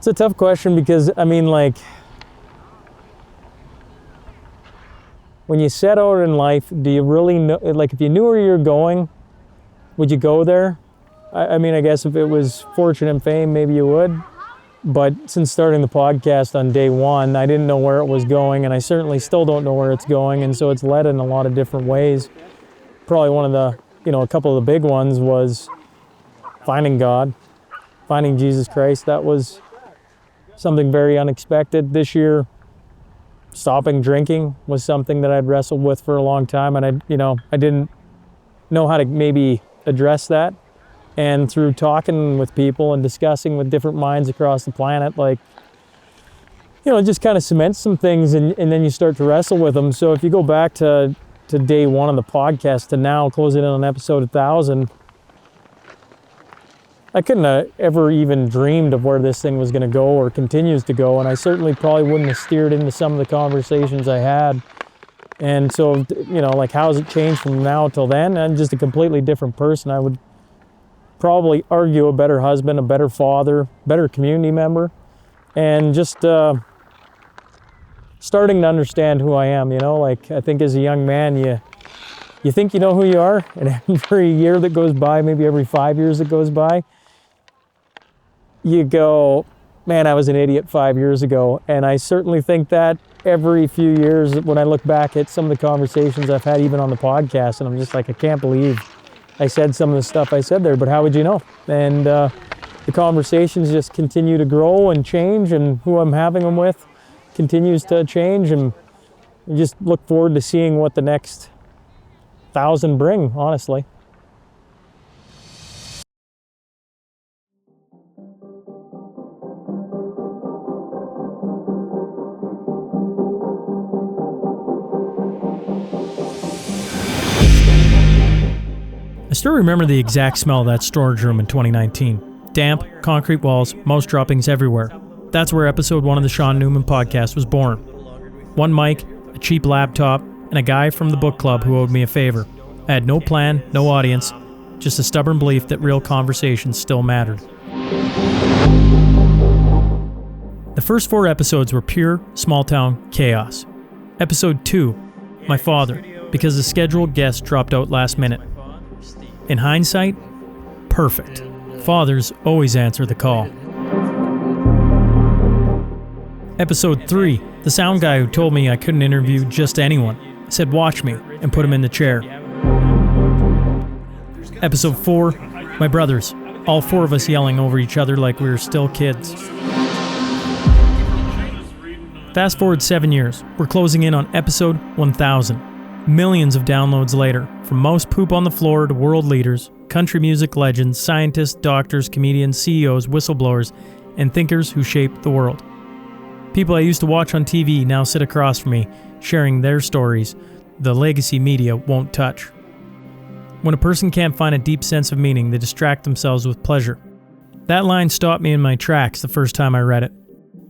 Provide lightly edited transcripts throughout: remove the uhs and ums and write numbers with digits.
It's a tough question because, I mean, like, when you set out in life, do you really know, like, if you knew where you're going, would you go there? I mean, I guess if it was fortune and fame, maybe you would. But since starting the podcast on day one, I didn't know where it was going, and I certainly still don't know where it's going, and so it's led in a lot of different ways. Probably one of the, a couple of the big ones was finding God, finding Jesus Christ. That was something very unexpected. This year, stopping drinking was something that I'd wrestled with for a long time, and I didn't know how to maybe address that. And through talking with people and discussing with different minds across the planet, like, it just kind of cements some things, and then you start to wrestle with them. So if you go back to day one of the podcast to now, closing in on episode 1000, I couldn't have ever even dreamed of where this thing was going to go or continues to go, and I certainly probably wouldn't have steered into some of the conversations I had. And so, like, how has it changed from now till then? I'm just a completely different person. I would probably argue a better husband, a better father, better community member, and just starting to understand who I am. Like, I think as a young man, you think you know who you are, and every year that goes by, maybe every 5 years that goes by, you go, man, I was an idiot 5 years ago. And I certainly think that every few years when I look back at some of the conversations I've had even on the podcast, and I'm just like, I can't believe I said some of the stuff I said there, but how would you know? And the conversations just continue to grow and change, and who I'm having them with continues to change, and I just look forward to seeing what the next 1000 bring, honestly. I still remember the exact smell of that storage room in 2019. Damp, concrete walls, mouse droppings everywhere. That's where episode 1 of the Sean Newman podcast was born. One mic, a cheap laptop, and a guy from the book club who owed me a favor. I had no plan, no audience, just a stubborn belief that real conversations still mattered. The first 4 episodes were pure, small-town chaos. Episode 2, my father, because the scheduled guest dropped out last minute. In hindsight, perfect. Fathers always answer the call. Episode 3, the sound guy who told me I couldn't interview just anyone, said watch me, and put him in the chair. Episode 4, my brothers, all 4 of us yelling over each other like we were still kids. Fast forward 7 years, we're closing in on episode 1000. Millions of downloads later, from mouse poop on the floor to world leaders, country music legends, scientists, doctors, comedians, CEOs, whistleblowers, and thinkers who shaped the world. People I used to watch on TV now sit across from me, sharing their stories the legacy media won't touch. When a person can't find a deep sense of meaning, they distract themselves with pleasure. That line stopped me in my tracks the first time I read it.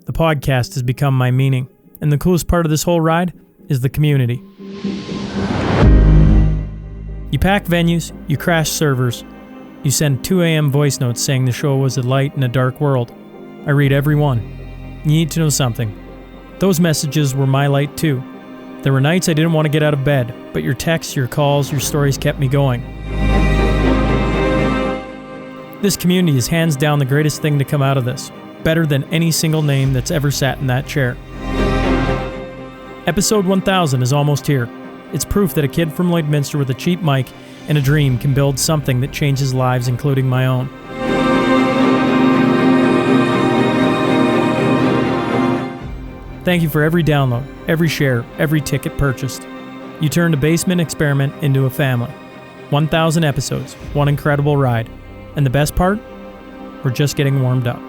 The podcast has become my meaning, and the coolest part of this whole ride is the community. You pack venues, you crash servers, you send 2 a.m. voice notes saying the show was a light in a dark world. I read every one. You need to know something. Those messages were my light too. There were nights I didn't want to get out of bed, but your texts, your calls, your stories kept me going. This community is hands down the greatest thing to come out of this, better than any single name that's ever sat in that chair. Episode 1000 is almost here. It's proof that a kid from Lloydminster with a cheap mic and a dream can build something that changes lives, including my own. Thank you for every download, every share, every ticket purchased. You turned a basement experiment into a family. 1000 episodes, one incredible ride. And the best part? We're just getting warmed up.